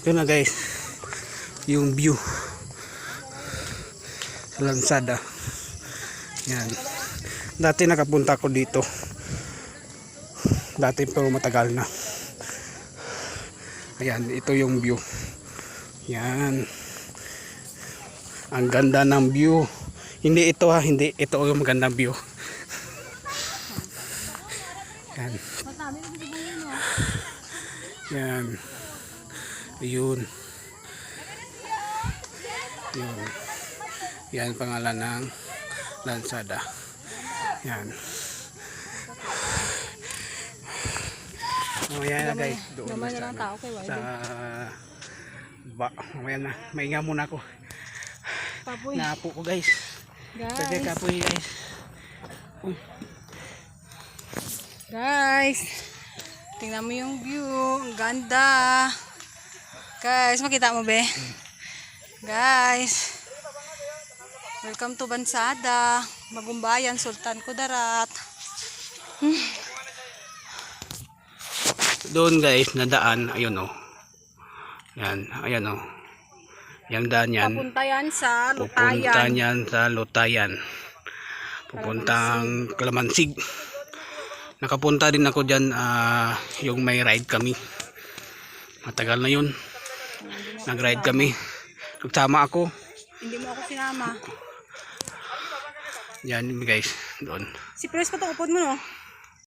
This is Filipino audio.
Yun na guys, yung view sa Lansada. Yan. Dati nakapunta ko dito. Dati pero matagal na. Ayan, ito yung view. Yan. Ang ganda ng view. Hindi ito ha, hindi. Ito yung magandang view. Yan. Yan. Yun. Yun. Yan pangalan ng Lansada. Yan. Mamaya na guys. Doon na sa, sa mamaya na. Mainga muna ako. Papoy. Napo ko guys. Sige kapoy guys. Guys. Tingnan mo yung view. Ang ganda. Guys, makita mo be? Guys. Welcome to Lansada. Magumbayan, Sultan Kudarat. Doon guys, nadaan. Ayun oh. Yan, ayan oh. Yang daan yan. Papunta yan sa Pupunta Lutayan. yan sa Lutayan. Pupuntang Kalamansig. Nakapunta din ako dyan, yung may ride kami. Matagal na yun. Nag-ride kami. Nagsama ako. Hindi mo ako sinama. Yan guys, doon. Si Pres pa ito, upod mo no?